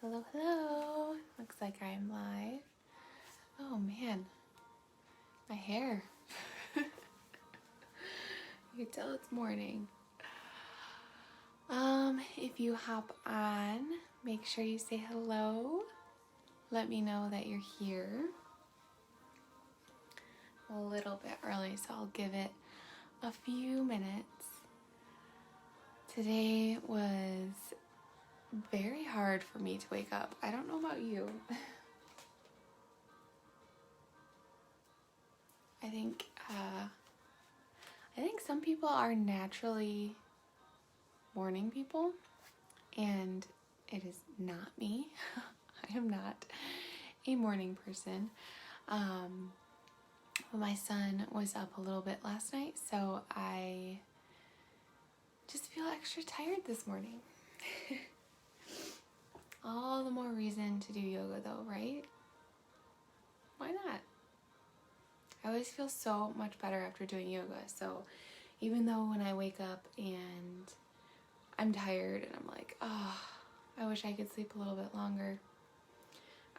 Hello, hello. Looks like I'm live. Oh man, my hair. You can tell it's morning. If you hop on, make sure you say hello. Let me know that you're here. A little bit early, so I'll give it a few minutes. Today was very hard for me to wake up. I don't know about you. I think some people are naturally morning people, and it is not me. I am not a morning person. My son was up a little bit last night, so I just feel extra tired this morning. All the more reason to do yoga though, right? Why not? I always feel so much better after doing yoga. So even though when I wake up and I'm tired and I'm like, oh, I wish I could sleep a little bit longer,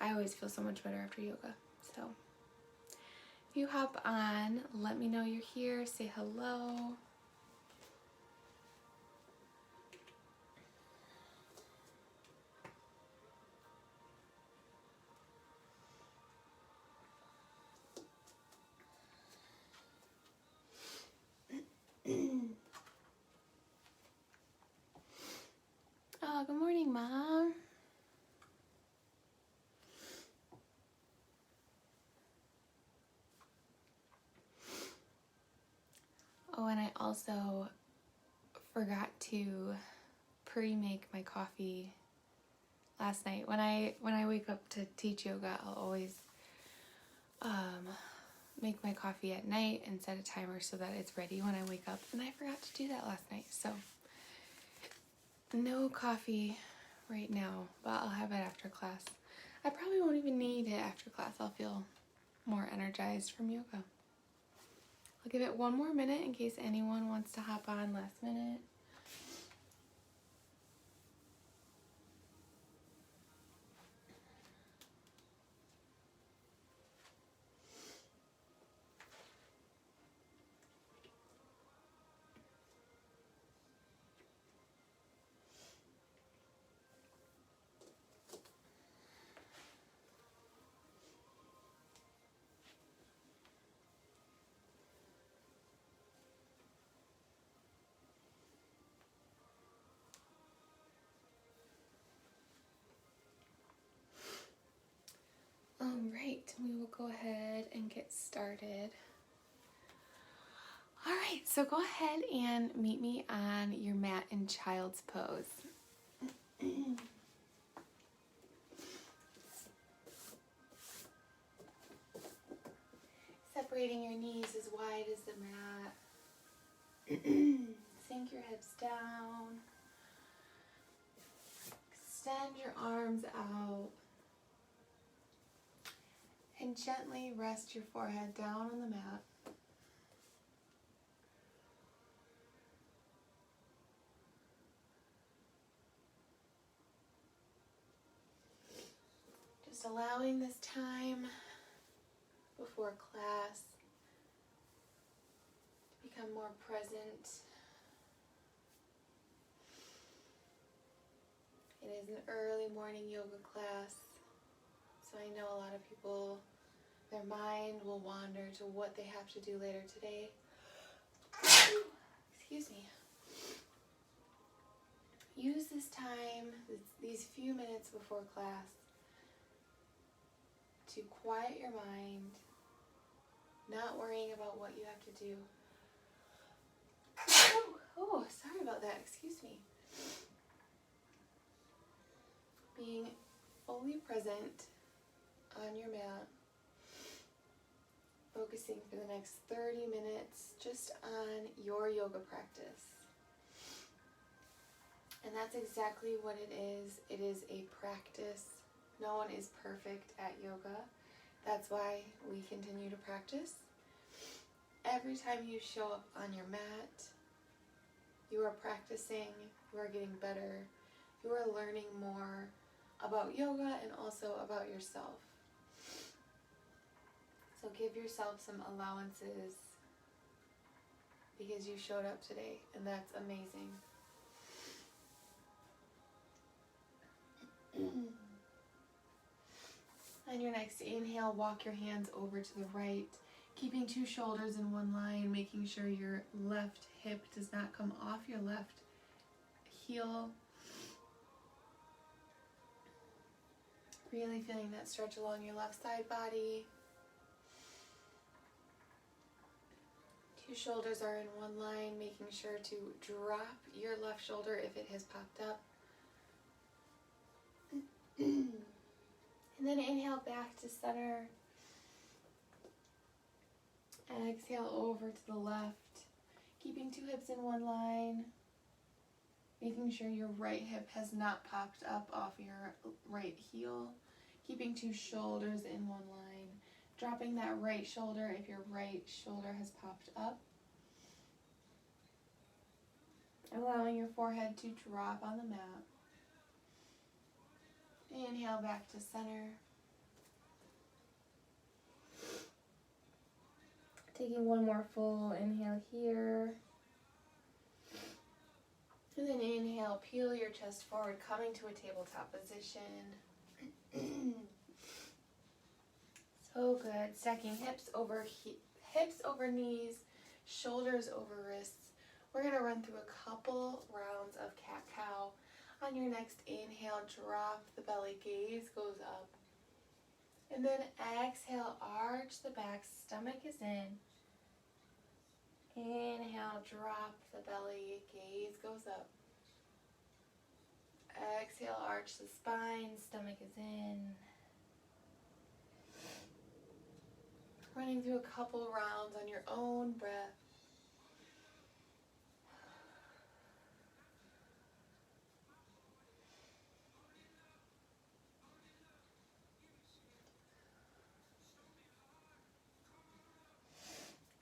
I always feel so much better after yoga. So if you hop on, let me know you're here, say hello. Oh, good morning, Mom. Oh, and I also forgot to pre-make my coffee last night. When I wake up to teach yoga, I'll always make my coffee at night and set a timer so that it's ready when I wake up. And I forgot to do that last night, so no coffee right now, but I'll have it after class. I probably won't even need it after class. I'll feel more energized from yoga. I'll give it one more minute in case anyone wants to hop on last minute. Right, we will go ahead and get started. All right, so go ahead and meet me on your mat in child's pose. Separating your knees as wide as the mat. Sink your hips down. Extend your arms out. And gently rest your forehead down on the mat. Just allowing this time before class to become more present. It is an early morning yoga class, so I know a lot of people, their mind will wander to what they have to do later today. Excuse me. Use this time, these few minutes before class, to quiet your mind, not worrying about what you have to do. Oh, sorry about that, excuse me. Being fully present on your mat, focusing for the next 30 minutes just on your yoga practice. And that's exactly what it is. It is a practice. No one is perfect at yoga. That's why we continue to practice. Every time you show up on your mat, you are practicing, you are getting better, you are learning more about yoga and also about yourself. So give yourself some allowances because you showed up today, and that's amazing. On your next inhale, walk your hands over to the right, keeping 2 shoulders in one line, making sure your left hip does not come off your left heel. Really feeling that stretch along your left side body. 2 shoulders are in one line, making sure to drop your left shoulder if it has popped up. And then inhale back to center. Exhale over to the left, keeping 2 hips in one line, making sure your right hip has not popped up off your right heel, keeping 2 shoulders in one line, dropping that right shoulder if your right shoulder has popped up, allowing your forehead to drop on the mat. Inhale back to center. Taking one more full inhale here. And then inhale, peel your chest forward, coming to a tabletop position. So good. Stacking hips over knees, shoulders over wrists. We're going to run through a couple rounds of cat-cow. On your next inhale, drop the belly, gaze goes up. And then exhale, arch the back, stomach is in. Inhale, drop the belly, gaze goes up. Exhale, arch the spine, stomach is in. Running through a couple rounds on your own breath.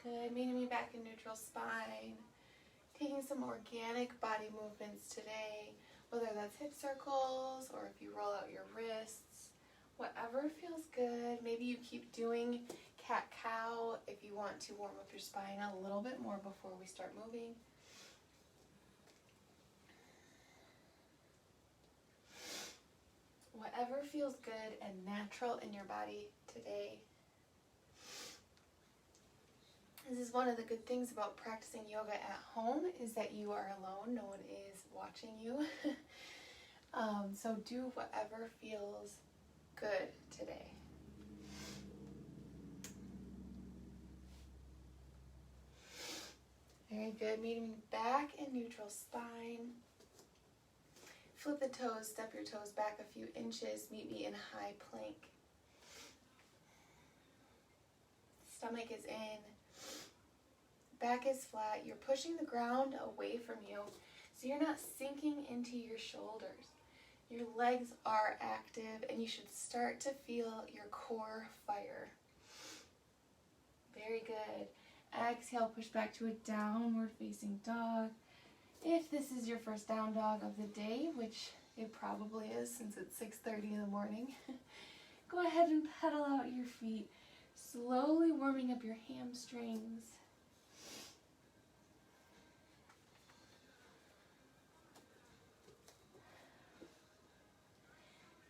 Good, meeting me back in neutral spine. Taking some organic body movements today, whether that's hip circles or if you roll out your wrists, whatever feels good. Maybe you keep doing cat-cow if you want to warm up your spine a little bit more before we start moving. Whatever feels good and natural in your body today. This is one of the good things about practicing yoga at home is that you are alone. No one is watching you. So do whatever feels good today. Very good. Meeting back in neutral spine. Flip the toes, step your toes back a few inches. Meet me in high plank. Stomach is in. Back is flat. You're pushing the ground away from you, so you're not sinking into your shoulders. Your legs are active, and you should start to feel your core fire. Very good. Exhale, push back to a downward facing dog. If this is your first down dog of the day, which it probably is since it's 6:30 in the morning, go ahead and pedal out your feet, slowly warming up your hamstrings.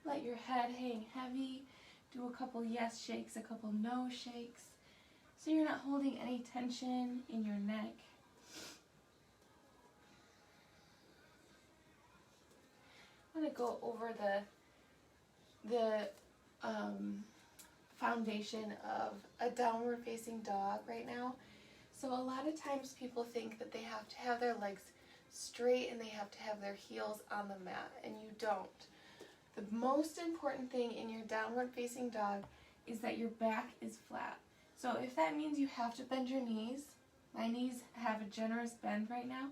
Let your head hang heavy. Do a couple yes shakes, a couple no shakes, so you're not holding any tension in your neck. I'm going to go over the foundation of a downward facing dog right now. So a lot of times people think that they have to have their legs straight and they have to have their heels on the mat, and you don't. The most important thing in your downward facing dog is that your back is flat. So if that means you have to bend your knees, my knees have a generous bend right now,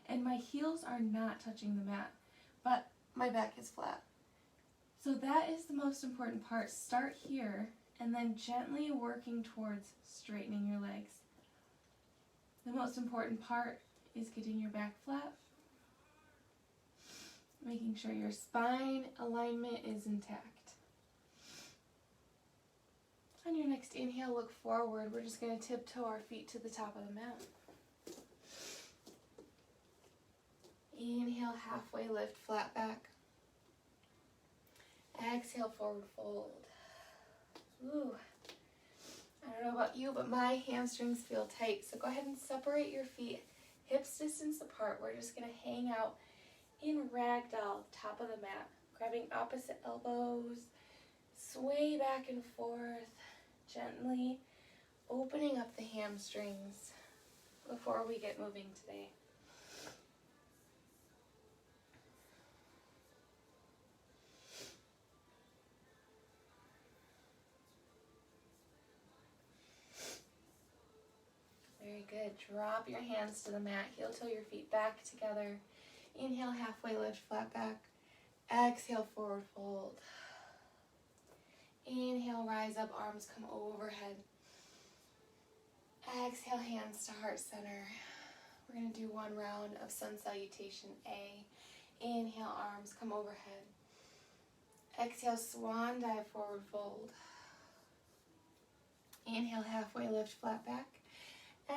and my heels are not touching the mat, but my back is flat. So that is the most important part. Start here and then gently working towards straightening your legs. The most important part is getting your back flat. making sure your spine alignment is intact. On your next inhale, look forward. We're just going to tiptoe our feet to the top of the mat. Inhale, halfway lift, flat back. Exhale, forward fold. Ooh. I don't know about you, but my hamstrings feel tight. So go ahead and separate your feet, hips distance apart. We're just going to hang out in ragdoll, top of the mat. Grabbing opposite elbows, sway back and forth, gently opening up the hamstrings before we get moving today. Very good. Drop your hands to the mat. Heel toe your feet back together. Inhale, halfway lift, flat back. Exhale, forward fold. Inhale, rise up, arms come overhead. Exhale, hands to heart center. We're going to do one round of sun salutation A. Inhale, arms come overhead. Exhale, swan dive, forward fold. Inhale, halfway lift, flat back.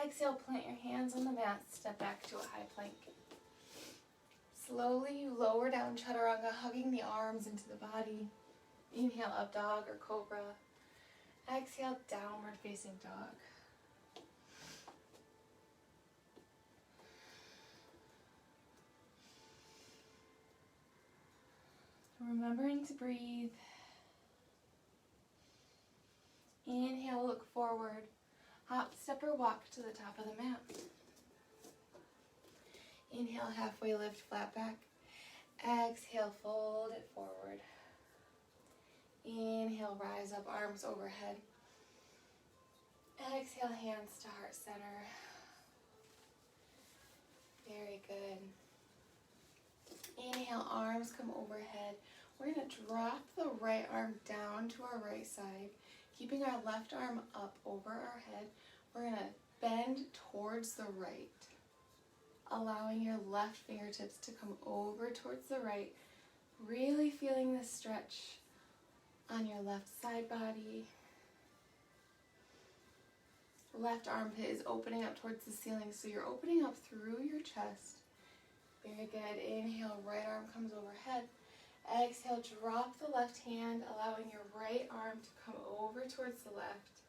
Exhale, plant your hands on the mat, step back to a high plank. Slowly you lower down chaturanga, hugging the arms into the body. Inhale, up dog or cobra. Exhale, downward facing dog. Remembering to breathe. Inhale, look forward. Hop, step, or walk to the top of the mat. Inhale, halfway lift, flat back. Exhale, fold it forward. Inhale, rise up, arms overhead. Exhale, hands to heart center. Very good. Inhale, arms come overhead. We're going to drop the right arm down to our right side, keeping our left arm up over our head. We're going to bend towards the right, allowing your left fingertips to come over towards the right, really feeling the stretch on your left side body. Left armpit is opening up towards the ceiling, so you're opening up through your chest. Very good. Inhale, right arm comes overhead. Exhale, drop the left hand, allowing your right arm to come over towards the left.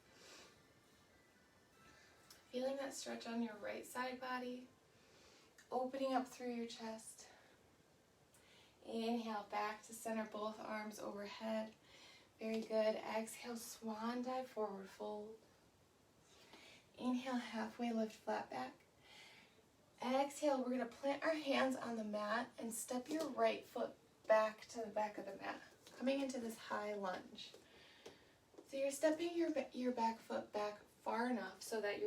Feeling that stretch on your right side body, opening up through your chest. Inhale, back to center, both arms overhead. Very good. Exhale, swan dive, forward fold. Inhale, halfway lift, flat back. Exhale, we're going to plant our hands on the mat and step your right foot back to the back of the mat, coming into this high lunge. So you're stepping your back foot back far enough so that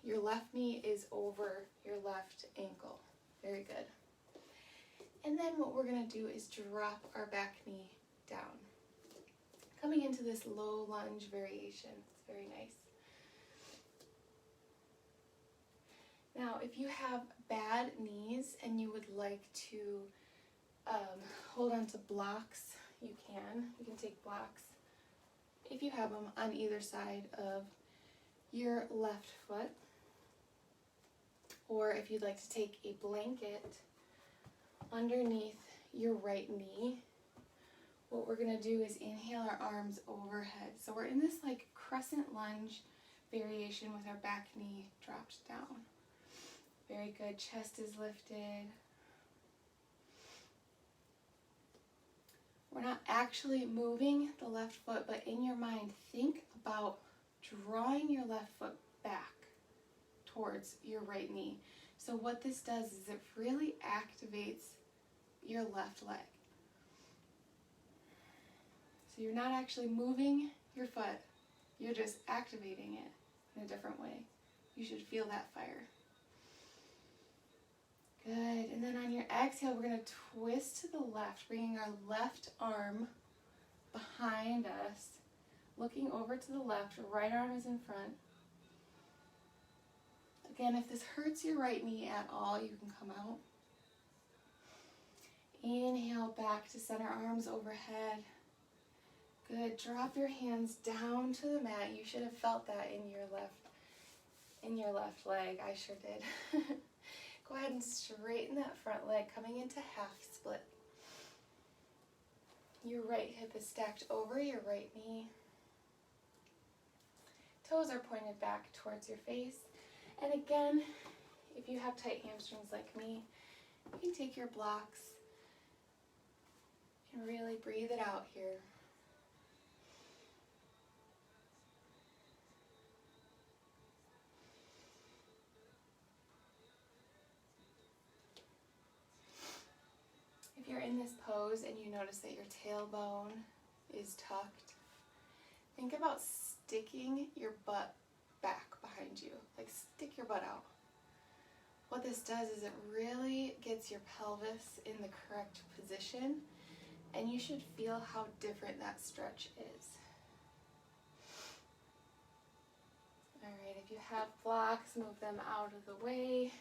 your left knee is over your left ankle. Very good. And then what we're going to do is drop our back knee down, coming into this low lunge variation. It's very nice. Now, if you have bad knees and you would like to hold on to blocks, you can. You can take blocks, if you have them, on either side of your left foot. Or if you'd like to take a blanket underneath your right knee, what we're going to do is inhale our arms overhead. So we're in this like crescent lunge variation with our back knee dropped down. Very good. Chest is lifted. We're not actually moving the left foot, but in your mind, think about drawing your left foot back towards your right knee. So what this does is it really activates your left leg. So you're not actually moving your foot, you're just activating it in a different way. You should feel that fire. Good. And then on your exhale, we're going to twist to the left, bringing our left arm behind us, looking over to the left. Right arm is in front. Again, if this hurts your right knee at all, you can come out. Inhale, back to center, arms overhead. Good. Drop your hands down to the mat. You should have felt that in your left leg. I sure did. Go ahead and straighten that front leg, coming into half split. Your right hip is stacked over your right knee. Toes are pointed back towards your face. And again, if you have tight hamstrings like me, you can take your blocks and really breathe it out here. If you're in this pose and you notice that your tailbone is tucked, think about sticking your butt back behind you. Like, stick your butt out. What this does is it really gets your pelvis in the correct position, and you should feel how different that stretch is. All right, if you have blocks, move them out of the way.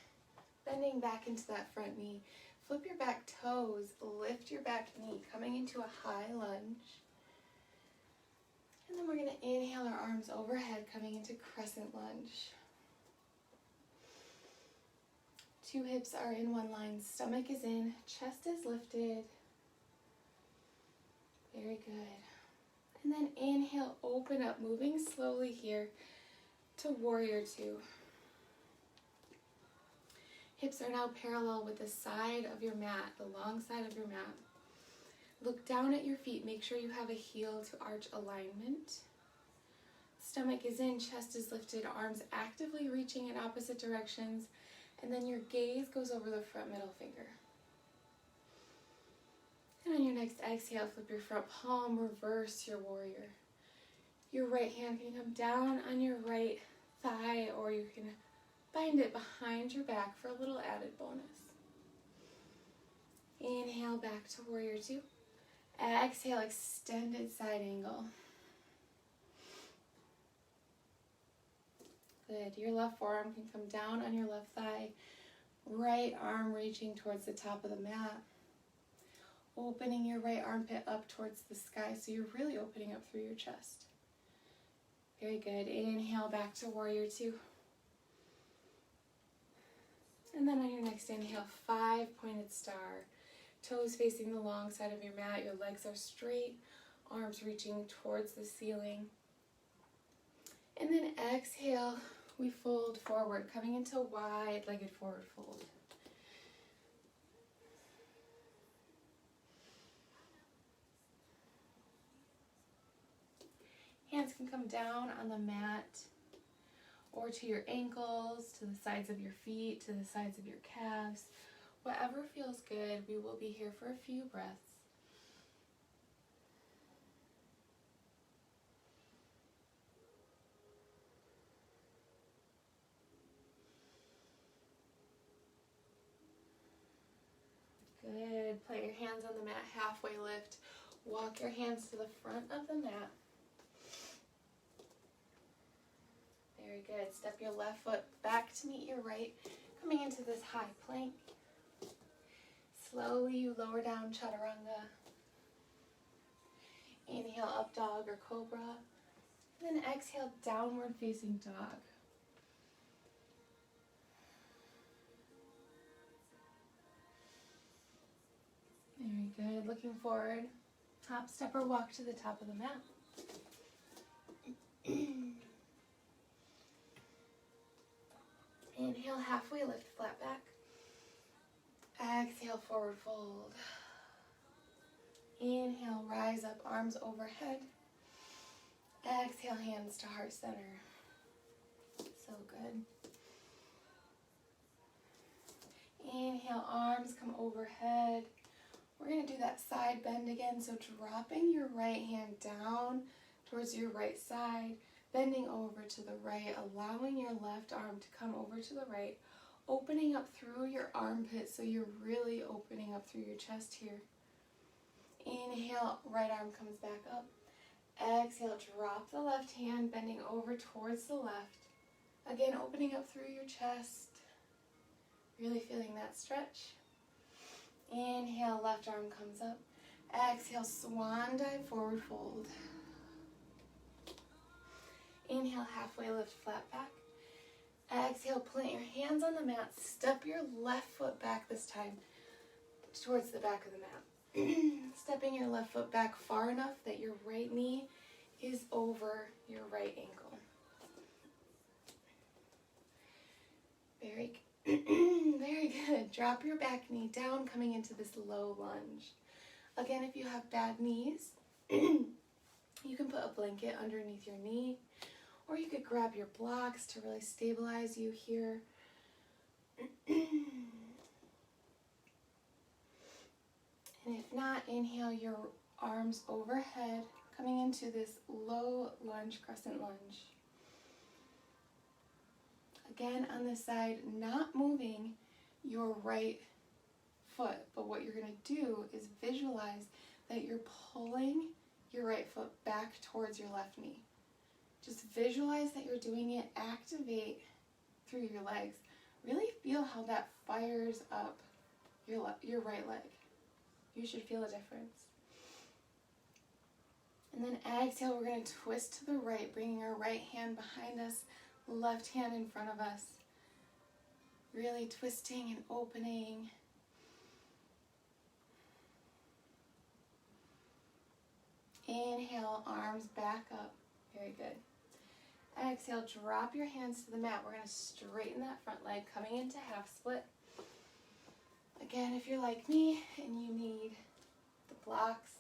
Bending back into that front knee. Flip your back toes, lift your back knee, coming into a high lunge. And then we're going to inhale our arms overhead, coming into crescent lunge. 2 hips are in one line, stomach is in, chest is lifted. Very good. And then inhale, open up, moving slowly here to warrior 2. Hips are now parallel with the side of your mat, the long side of your mat. Look down at your feet. Make sure you have a heel to arch alignment. Stomach is in, chest is lifted, arms actively reaching in opposite directions, and then your gaze goes over the front middle finger. And on your next exhale, flip your front palm, reverse your warrior. Your right hand can come down on your right thigh, or you can bind it behind your back for a little added bonus. Inhale back to warrior 2. Exhale, extended side angle. Good. Your left forearm can come down on your left thigh. Right arm reaching towards the top of the mat. Opening your right armpit up towards the sky, so you're really opening up through your chest. Very good. Inhale back to warrior 2. And then on your next inhale, 5 pointed star. Toes facing the long side of your mat. Your legs are straight. Arms reaching towards the ceiling. And then exhale, we fold forward, coming into wide-legged forward fold. Hands can come down on the mat or to your ankles, to the sides of your feet, to the sides of your calves. Whatever feels good. We will be here for a few breaths. Good. Plant your hands on the mat, halfway lift. Walk your hands to the front of the mat. Very good. Step your left foot back to meet your right, coming into this high plank. Slowly you lower down chaturanga. Inhale, up dog or cobra. And then exhale, downward facing dog. Very good. Looking forward. Hop, step, or walk to the top of the mat. Inhale, halfway lift, flat back. Exhale, forward fold. Inhale, rise up, arms overhead. Exhale, hands to heart center. So good. Inhale, arms come overhead. We're going to do that side bend again. So dropping your right hand down towards your right side, bending over to the right, allowing your left arm to come over to the right, opening up through your armpit, so you're really opening up through your chest here. Inhale, right arm comes back up. Exhale, drop the left hand, bending over towards the left. Again, opening up through your chest. Really feeling that stretch. Inhale, left arm comes up. Exhale, swan dive, forward fold. Inhale, halfway lift, flat back. Exhale, plant your hands on the mat. Step your left foot back this time towards the back of the mat. Stepping your left foot back far enough that your right knee is over your right ankle. Very good. Drop your back knee down, coming into this low lunge. Again, if you have bad knees, you can put a blanket underneath your knee, or you could grab your blocks to really stabilize you here. And if not, inhale your arms overhead, coming into this low lunge, crescent lunge. Again, on this side, not moving your right foot, but what you're going to do is visualize that you're pulling your right foot back towards your left knee. Just visualize that you're doing it. Activate through your legs. Really feel how that fires up your right leg. You should feel a difference. And then exhale, we're going to twist to the right, bringing our right hand behind us, left hand in front of us. Really twisting and opening. Inhale, arms back up. Very good. Exhale, drop your hands to the mat. We're going to straighten that front leg, coming into half split. Again, if you're like me and you need the blocks,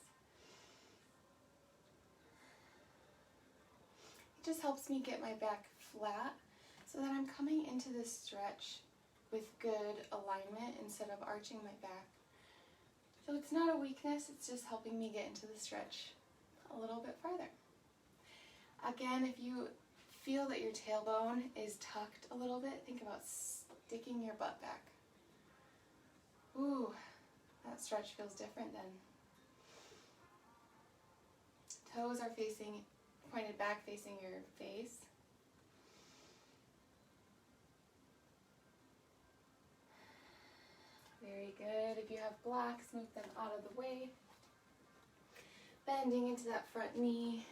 it just helps me get my back flat so that I'm coming into this stretch with good alignment instead of arching my back. So it's not a weakness, it's just helping me get into the stretch a little bit farther. Again, if you feel that your tailbone is tucked a little bit, think about sticking your butt back. Ooh, that stretch feels different then. Toes are pointed back, facing your face. Very good. If you have blocks, move them out of the way. Bending into that front knee.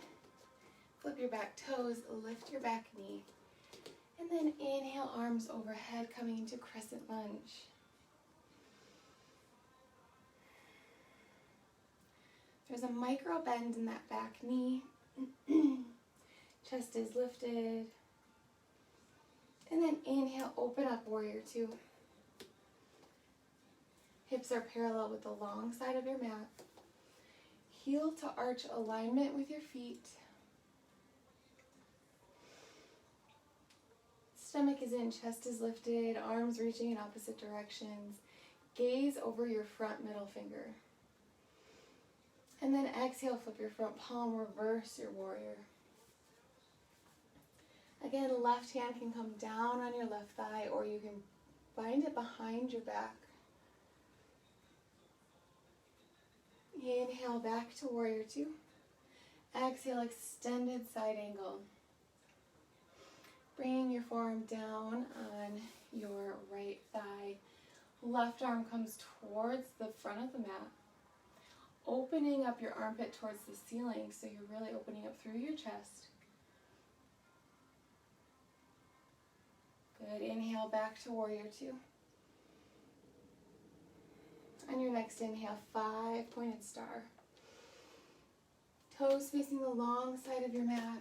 Flip your back toes, lift your back knee. And then inhale, arms overhead, coming into crescent lunge. There's a micro bend in that back knee. Chest is lifted. And then inhale, open up, warrior two. Hips are parallel with the long side of your mat. Heel to arch alignment with your feet. Stomach is in, chest is lifted, arms reaching in opposite directions. Gaze over your front middle finger. And then exhale, flip your front palm, reverse your warrior. Again, left hand can come down on your left thigh, or you can bind it behind your back. Inhale, back to warrior two. Exhale, extended side angle. Bringing your forearm down on your right thigh. Left arm comes towards the front of the mat. Opening up your armpit towards the ceiling, so you're really opening up through your chest. Good. Inhale, back to warrior two. On your next inhale, 5-pointed star. Toes facing the long side of your mat.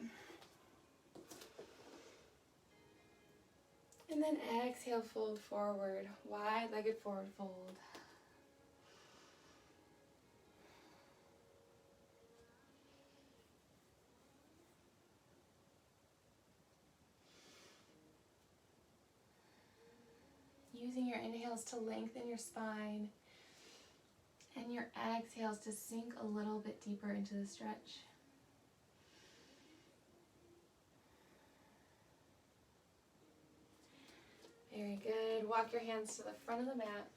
And then exhale, fold forward, wide-legged forward fold. Using your inhales to lengthen your spine and your exhales to sink a little bit deeper into the stretch. Very good. Walk your hands to the front of the mat.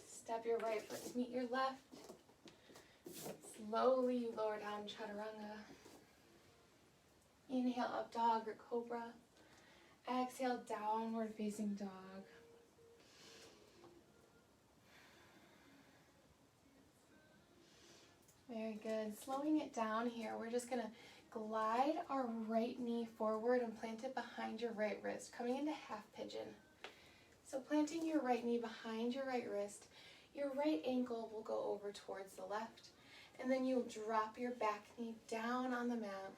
Step your right foot to meet your left. Slowly you lower down, chaturanga. Inhale, up dog or cobra. Exhale, downward facing dog. Very good. Slowing it down here, we're just going to glide our right knee forward and plant it behind your right wrist, coming into half pigeon. So planting your right knee behind your right wrist, your right ankle will go over towards the left, and then you'll drop your back knee down on the mat,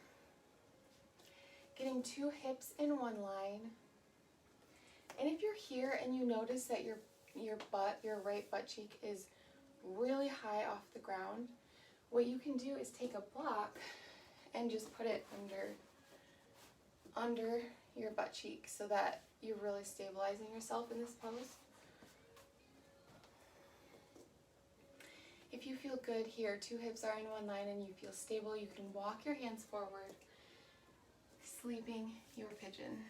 getting 2 hips in one line. And if you're here and you notice that your right butt cheek is really high off the ground, what you can do is take a block and just put it under your butt cheek so that you're really stabilizing yourself in this pose. If you feel good here, 2 hips are in one line and you feel stable, you can walk your hands forward, sleeping your pigeon.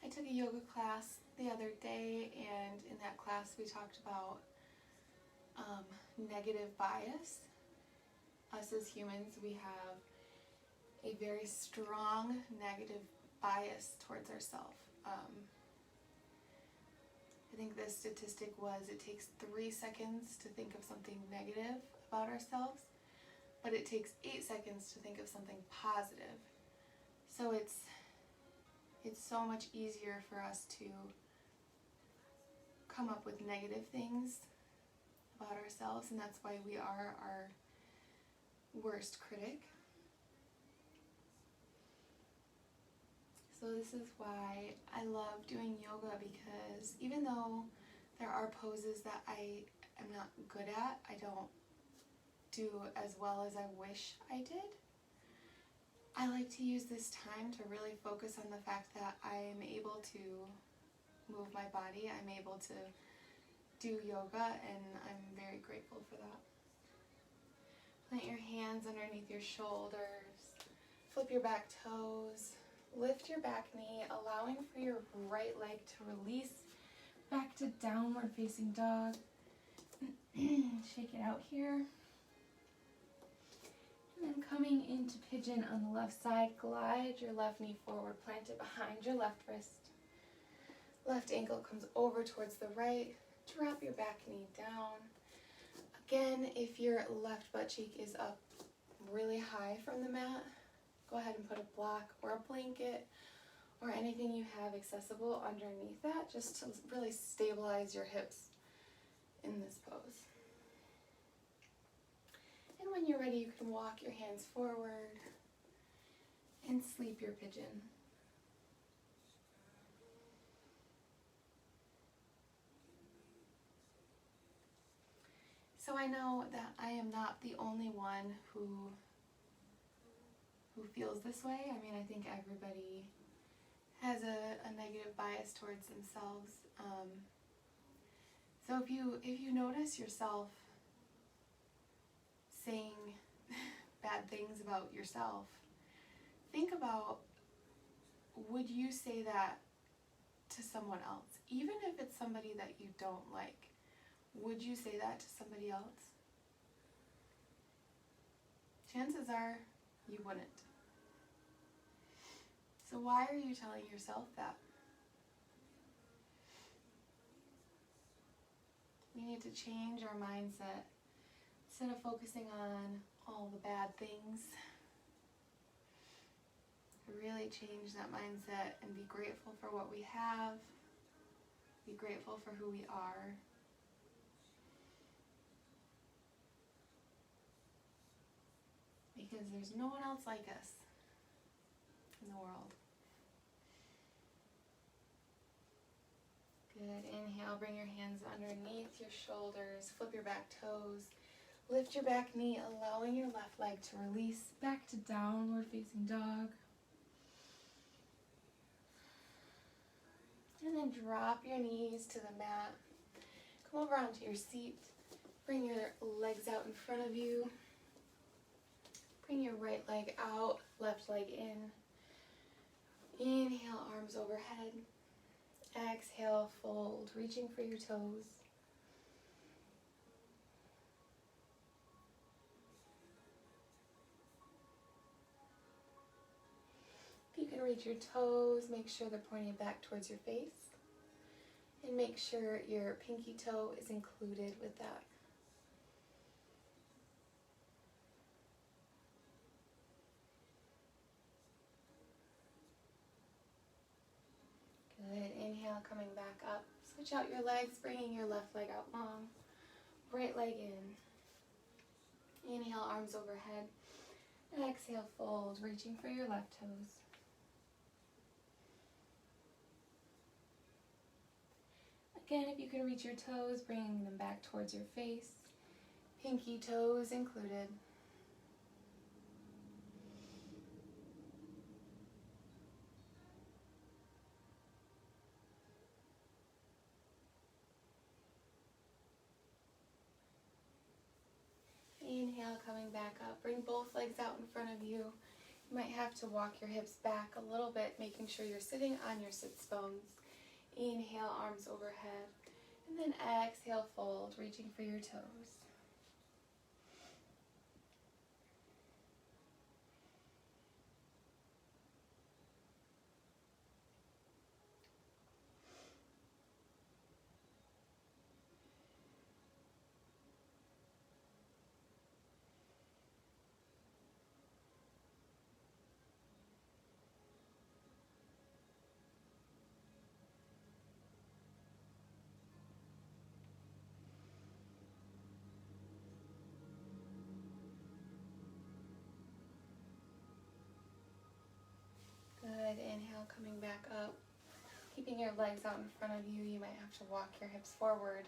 I took a yoga class the other day, and in that class we talked about negative bias. Us as humans, we have a very strong negative bias towards ourselves. I think the statistic was it takes 3 seconds to think of something negative about ourselves, but it takes 8 seconds to think of something positive. So it's so much easier for us to come up with negative things about ourselves, and that's why we are our worst critic. So this is why I love doing yoga, because even though there are poses that I am not good at, I don't do as well as I wish I did, I like to use this time to really focus on the fact that I'm able to move my body, I'm able to do yoga, and I'm very grateful for that. Plant your hands underneath your shoulders, flip your back toes, lift your back knee, allowing for your right leg to release back to downward facing dog. Shake it out here. And then coming into pigeon on the left side, glide your left knee forward, plant it behind your left wrist. Left ankle comes over towards the right, drop your back knee down. Again, if your left butt cheek is up really high from the mat, go ahead and put a block or a blanket or anything you have accessible underneath that, just to really stabilize your hips in this pose. And when you're ready, you can walk your hands forward and sleep your pigeon. So I know that I am not the only one who feels this way. I mean, I think everybody has a negative bias towards themselves. So if you notice yourself saying bad things about yourself, think about, would you say that to someone else? Even if it's somebody that you don't like, would you say that to somebody else? Chances are you wouldn't. So why are you telling yourself that? We need to change our mindset. Instead of focusing on all the bad things, really change that mindset and be grateful for what we have, be grateful for who we are. Because there's no one else like us in the world. Good. Inhale, bring your hands underneath your shoulders, flip your back toes, lift your back knee, allowing your left leg to release back to downward facing dog. And then drop your knees to the mat. Come over onto your seat. Bring your legs out in front of you. Bring your right leg out, left leg in. Inhale, arms overhead. Exhale, fold, reaching for your toes. Reach your toes, make sure they're pointing back towards your face. And make sure your pinky toe is included with that. Good. Inhale, coming back up. Switch out your legs, bringing your left leg out long. Right leg in. Inhale, arms overhead. Exhale, fold, reaching for your left toes. Again, if you can reach your toes, bringing them back towards your face. Pinky toes included. Inhale, coming back up. Bring both legs out in front of you. You might have to walk your hips back a little bit, making sure you're sitting on your sits bones. Inhale, arms overhead. And then exhale, fold, reaching for your toes. Good. Inhale, coming back up. Keeping your legs out in front of you, you might have to walk your hips forward.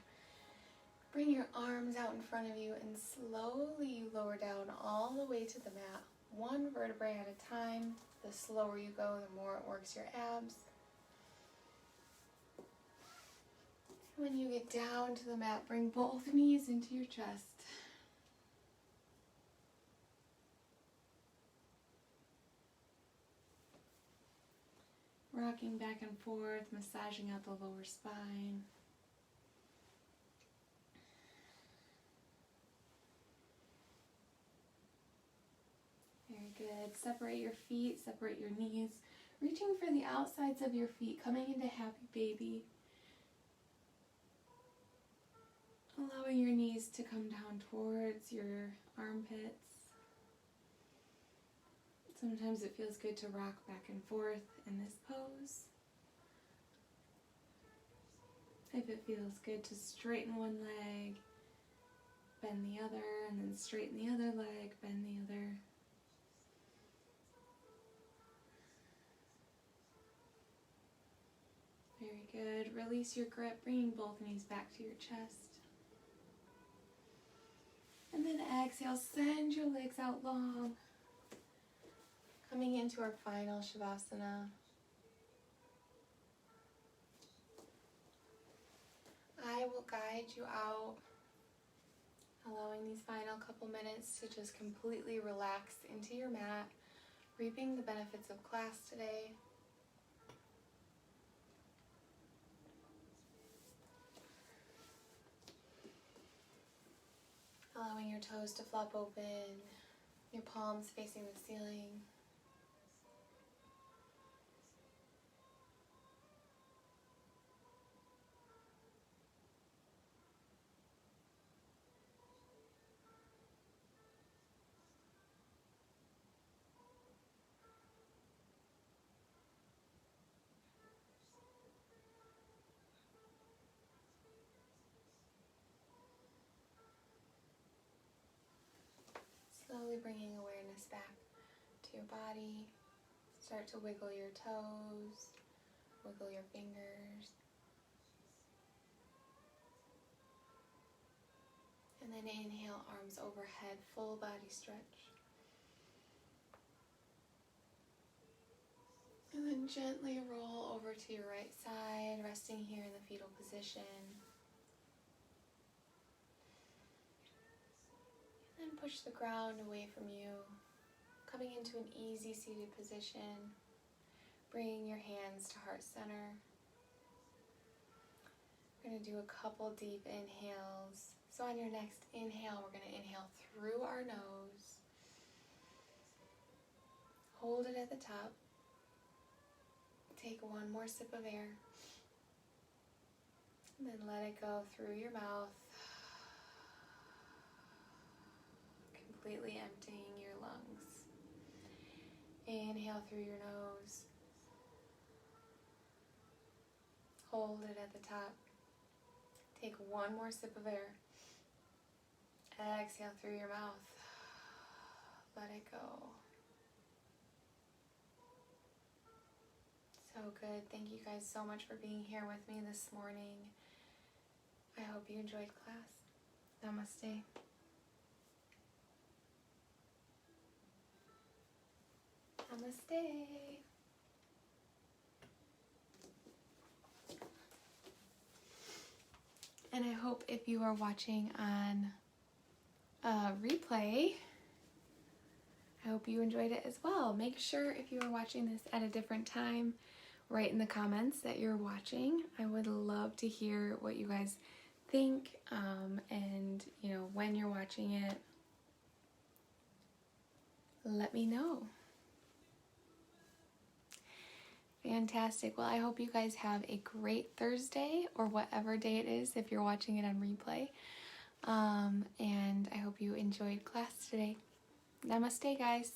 Bring your arms out in front of you and slowly you lower down all the way to the mat. One vertebrae at a time. The slower you go, the more it works your abs. When you get down to the mat, bring both knees into your chest. Rocking back and forth, massaging out the lower spine. Very good. Separate your feet, separate your knees. Reaching for the outsides of your feet, coming into happy baby. Allowing your knees to come down towards your armpits. Sometimes it feels good to rock back and forth in this pose. If it feels good to straighten one leg, bend the other, and then straighten the other leg, bend the other. Very good. Release your grip, bringing both knees back to your chest. And then exhale, send your legs out long. Coming into our final Shavasana. I will guide you out, allowing these final couple minutes to just completely relax into your mat, reaping the benefits of class today. Allowing your toes to flop open, your palms facing the ceiling. Slowly bringing awareness back to your body. Start to wiggle your toes, wiggle your fingers. And then inhale, arms overhead, full body stretch. And then gently roll over to your right side, resting here in the fetal position. And then push the ground away from you, coming into an easy seated position, bringing your hands to heart center. We're going to do a couple deep inhales. So on your next inhale, we're going to inhale through our nose. Hold it at the top. Take one more sip of air. And then let it go through your mouth. Completely emptying your lungs. Inhale through your nose. Hold it at the top. Take one more sip of air. Exhale through your mouth. Let it go. So good. Thank you guys so much for being here with me this morning. I hope you enjoyed class. Namaste. Namaste. And I hope if you are watching on replay, I hope you enjoyed it as well. Make sure if you are watching this at a different time, write in the comments that you're watching. I would love to hear what you guys think, and when you're watching it, let me know. Fantastic. Well, I hope you guys have a great Thursday, or whatever day it is if you're watching it on replay. And I hope you enjoyed class today. Namaste, guys.